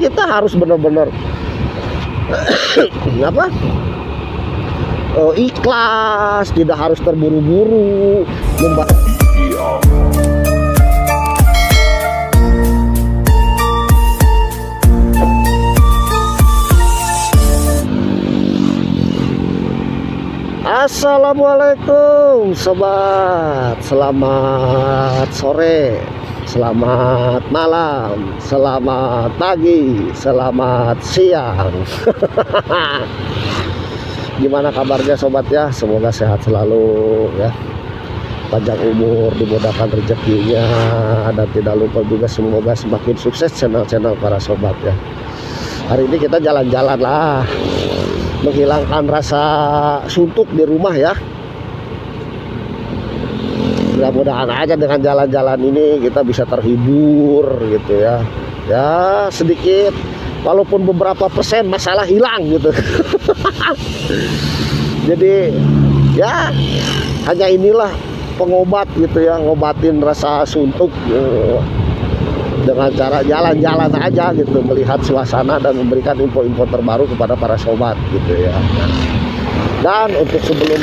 kita harus benar-benar apa? Ikhlas, tidak harus terburu-buru Assalamualaikum sobat, selamat sore, selamat malam, selamat pagi, selamat siang. Gimana kabarnya sobat ya? Semoga sehat selalu ya, panjang umur, dimudahkan rezekinya, dan tidak lupa juga semoga semakin sukses channel-channel para sobat ya. Hari ini kita jalan-jalan lah, menghilangkan rasa suntuk di rumah ya. Mudah-mudahan aja dengan jalan-jalan ini kita bisa terhibur gitu ya. Ya sedikit, walaupun beberapa persen masalah hilang gitu. Jadi ya hanya inilah pengobat gitu ya, ngobatin rasa suntuk dengan cara jalan-jalan aja gitu, melihat suasana dan memberikan info-info terbaru kepada para sobat gitu ya. Dan untuk sebelum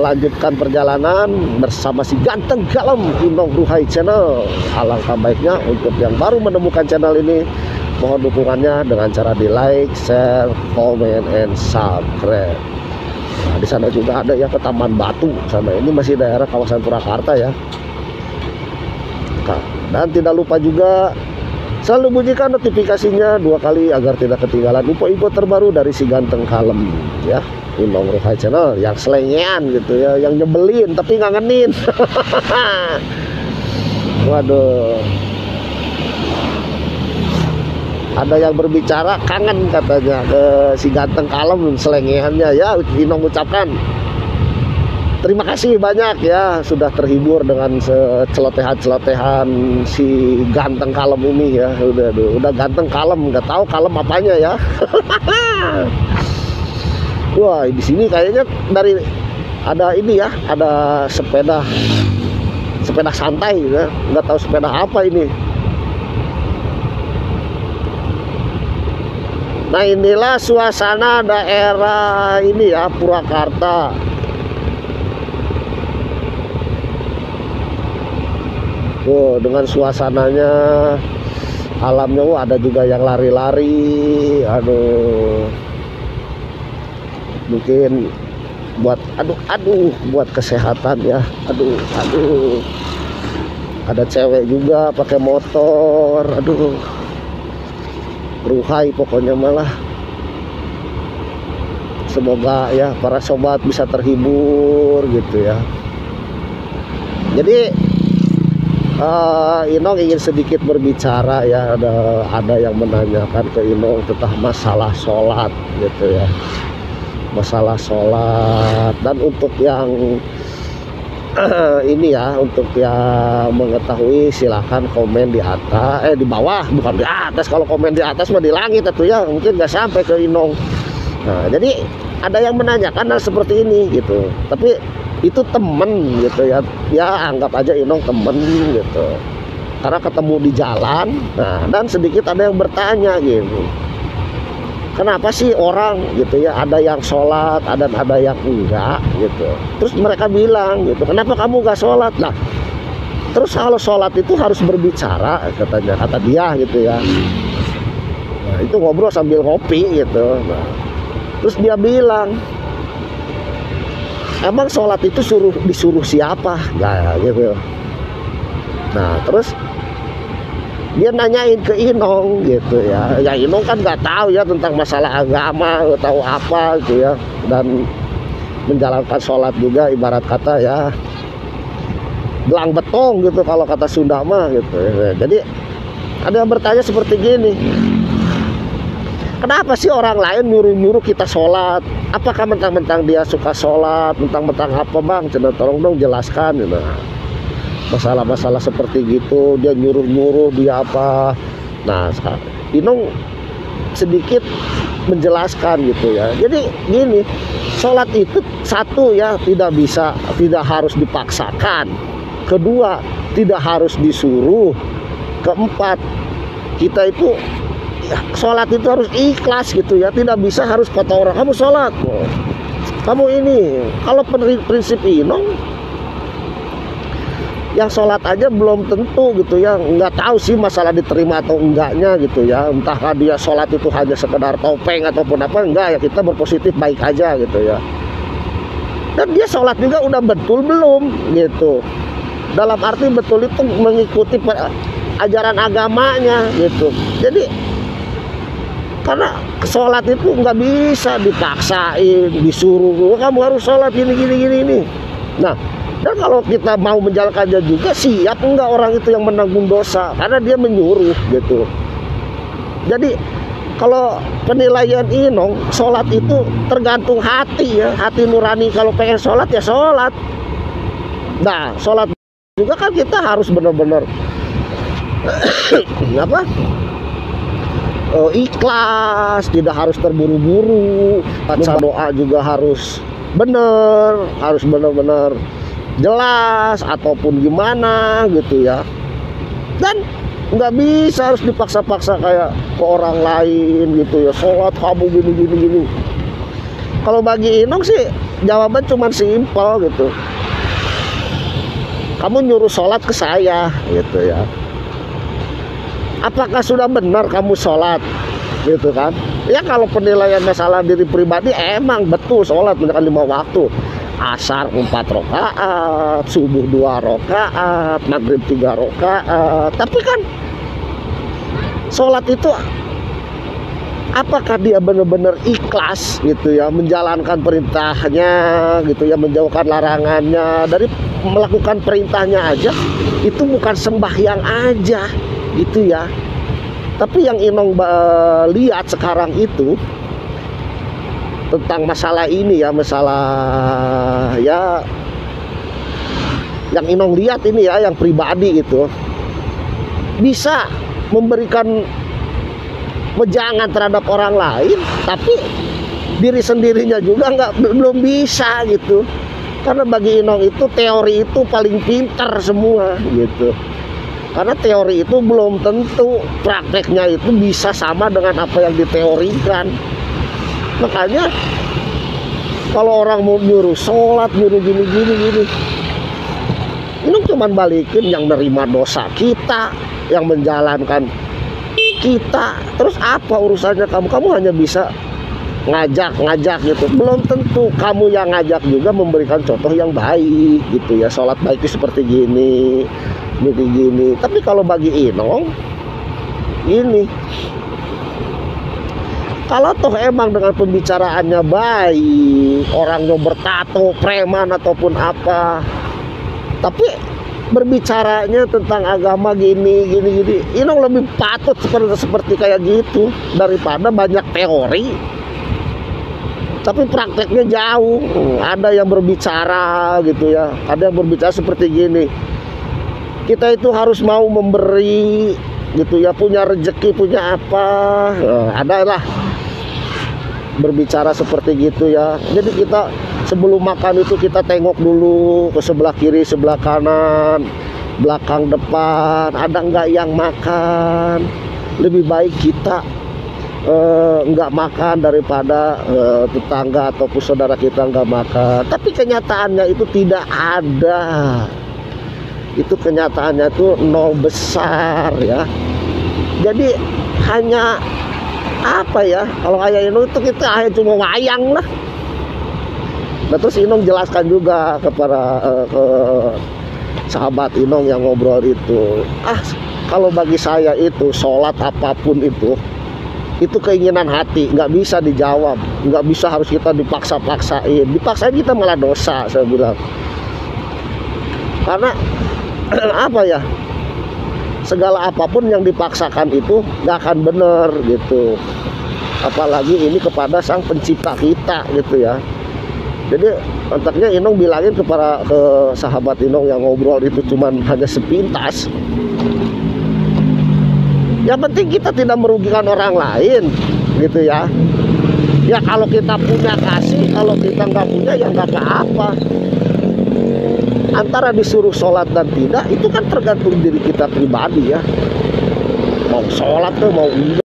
lanjutkan perjalanan bersama si ganteng kalem Inong Ruhai Channel, alangkah baiknya untuk yang baru menemukan channel ini, mohon dukungannya dengan cara di like, share, comment, and subscribe. Nah, di sana juga ada ya ke Taman Batu sana, ini masih daerah kawasan Purwakarta ya. Dan tidak lupa juga selalu bunyikan notifikasinya 2 kali agar tidak ketinggalan info-info terbaru dari si ganteng kalem ya, Inong Ruhai Channel, yang selengean gitu ya, yang nyebelin tapi ngangenin. Waduh, ada yang berbicara kangen katanya ke si ganteng kalem selengeannya ya. Inong ucapkan terima kasih banyak ya, sudah terhibur dengan celotehan-celotehan si ganteng kalem ini ya. Udah ganteng kalem, nggak tahu kalem apanya ya. Wah, di sini kayaknya dari ada ini ya, ada sepeda santai ya, nggak tahu sepeda apa ini. Nah, inilah suasana daerah ini ya, Purwakarta. Dengan suasananya, alamnya, ada juga yang lari-lari. Aduh, mungkin buat buat kesehatan ya. Aduh, ada cewek juga pakai motor. Aduh, ruhai pokoknya malah. Semoga ya para sobat bisa terhibur gitu ya. Jadi Inong ingin sedikit berbicara ya. Ada yang menanyakan ke Inong tentang masalah sholat gitu ya, masalah sholat. Dan untuk yang ini ya, untuk yang mengetahui silahkan komen di atas, di bawah, bukan di atas. Kalau komen di atas mah di langit itu ya, mungkin nggak sampai ke Inong. Nah, jadi ada yang menanyakan hal seperti ini gitu, tapi itu temen gitu ya, anggap aja Inong temen gitu, karena ketemu di jalan. Nah, dan sedikit ada yang bertanya gitu, kenapa sih orang gitu ya, ada yang sholat, ada yang enggak gitu. Terus mereka bilang gitu, kenapa kamu enggak sholat? Nah, terus kalau sholat itu harus berbicara katanya, kata dia gitu ya. Nah, itu ngobrol sambil ngopi gitu. Nah, terus dia bilang, emang sholat itu disuruh siapa? Nah, gitu. Nah, terus dia nanyain ke Inong gitu ya. Ya Inong kan nggak tahu ya tentang masalah agama, nggak tahu apa gitu ya. Dan menjalankan sholat juga ibarat kata ya, belang betong gitu kalau kata Sunda mah gitu. Jadi ada yang bertanya seperti gini, kenapa sih orang lain nyuruh-nyuruh kita sholat? Apakah mentang-mentang dia suka sholat, mentang-mentang apa bang? Tolong dong jelaskan gitu. Masalah-masalah seperti gitu, dia nyuruh-nyuruh, dia apa. Nah, Inong sedikit menjelaskan gitu ya. Jadi gini, sholat itu satu ya, tidak harus dipaksakan. Kedua, tidak harus disuruh. Keempat, kita itu sholat itu harus ikhlas gitu ya, tidak bisa harus kata orang kamu sholat, kamu ini. Kalau prinsip Inong, yang sholat aja belum tentu gitu ya, nggak tahu sih masalah diterima atau enggaknya gitu ya, entahkah dia sholat itu hanya sekedar topeng ataupun apa, enggak ya, kita berpositif baik aja gitu ya. Dan dia sholat juga udah betul belum gitu, dalam arti betul itu mengikuti ajaran agamanya gitu. Jadi karena sholat itu nggak bisa dipaksain, disuruh kamu harus sholat gini. Nah, dan kalau kita mau menjalankannya juga, siap enggak orang itu yang menanggung dosa, karena dia menyuruh gitu. Jadi kalau penilaian Inong, sholat itu tergantung hati ya, hati nurani. Kalau pengen sholat ya sholat. Nah, sholat juga kan kita harus benar-benar apa? Ikhlas, tidak harus terburu-buru. Baca doa juga harus benar, harus benar-benar jelas ataupun gimana gitu ya. Dan nggak bisa harus dipaksa-paksa kayak ke orang lain gitu ya, sholat kamu gini. Kalau bagi Inong sih jawaban cuma simpel gitu, kamu nyuruh sholat ke saya gitu ya, apakah sudah benar kamu sholat gitu kan ya. Kalau penilaian masalah diri pribadi, emang betul sholat misalkan 5 waktu, asar 4 rakaat, subuh 2 rakaat, maghrib 3 rakaat. Tapi kan sholat itu apakah dia benar-benar ikhlas gitu ya, menjalankan perintahnya gitu ya, menjauhkan larangannya. Dari melakukan perintahnya aja itu bukan sembahyang aja gitu ya. Tapi yang Inong lihat sekarang itu tentang masalah ini ya, masalah ya yang Inong lihat ini ya, yang pribadi gitu, bisa memberikan wejangan terhadap orang lain, tapi diri sendirinya juga belum bisa gitu. Karena bagi Inong itu teori itu paling pintar semua gitu. Karena teori itu belum tentu prakteknya itu bisa sama dengan apa yang diteorikan. Makanya kalau orang mau nyuruh sholat, nyuruh gini, Inong cuman balikin yang nerima dosa kita, yang menjalankan kita. Terus apa urusannya kamu? Kamu hanya bisa ngajak gitu. Belum tentu kamu yang ngajak juga memberikan contoh yang baik gitu ya. Sholat baik itu seperti gini. Tapi kalau bagi Inong ini, kalau toh emang dengan pembicaraannya baik, orangnya bertato, preman ataupun apa, tapi berbicaranya tentang agama gini, Inong lebih patut seperti kayak gitu daripada banyak teori tapi prakteknya jauh. Ada yang berbicara gitu ya, ada yang berbicara seperti gini, kita itu harus mau memberi gitu ya, punya rezeki, punya apa, ada lah berbicara seperti gitu ya. Jadi kita sebelum makan itu kita tengok dulu ke sebelah kiri, sebelah kanan, belakang, depan, ada nggak yang makan. Lebih baik kita nggak makan daripada tetangga ataupun saudara kita nggak makan. Tapi kenyataannya itu tidak ada. Itu kenyataannya itu nol besar ya. Jadi hanya apa ya, kalau kayak Inong itu kita hanya cuma wayang lah. Nah terus Inong jelaskan juga kepada ke sahabat Inong yang ngobrol itu, kalau bagi saya itu sholat apapun itu keinginan hati, nggak bisa dijawab, nggak bisa harus kita dipaksain kita malah dosa, saya bilang. Karena apa ya, segala apapun yang dipaksakan itu nggak akan benar gitu, apalagi ini kepada sang pencipta kita gitu ya. Jadi antaknya Inong bilangin ke sahabat Inong yang ngobrol itu cuman hanya sepintas, yang penting kita tidak merugikan orang lain gitu ya. Ya kalau kita punya kasih, kalau kita nggak punya ya nggak apa-apa. Antara disuruh sholat dan tidak itu kan tergantung diri kita pribadi ya, mau sholat tuh mau enggak.